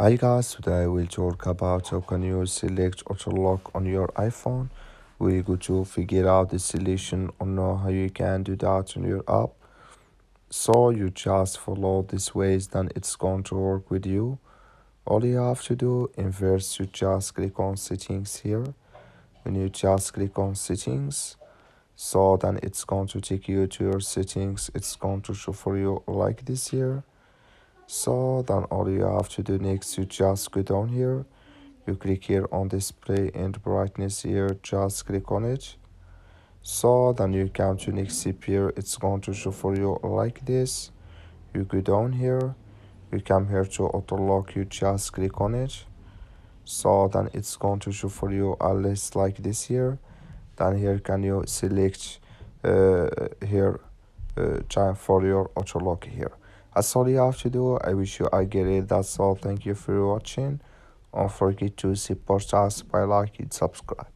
Hi guys, today we'll talk about how can you select auto lock on your iPhone. We're going to figure out the solution on how you can do that on your app. So you just follow these ways, then it's going to work with you. All you have to do in first you just click on settings here. When you just click on settings, so then it's going to take you to your settings. It's going to show for you like this here. So then all you have to do next, you just go down here, you click here on display and brightness here, just click on it. So then you come to next step here, it's going to show for you like this. You go down here, you come here to auto lock, you just click on it. So then it's going to show for you a list like this here. Then here can you select here time for your auto lock here. That's all you have to do. I wish you I get it. That's all. Thank you for watching. Don't forget to support us by liking and subscribe.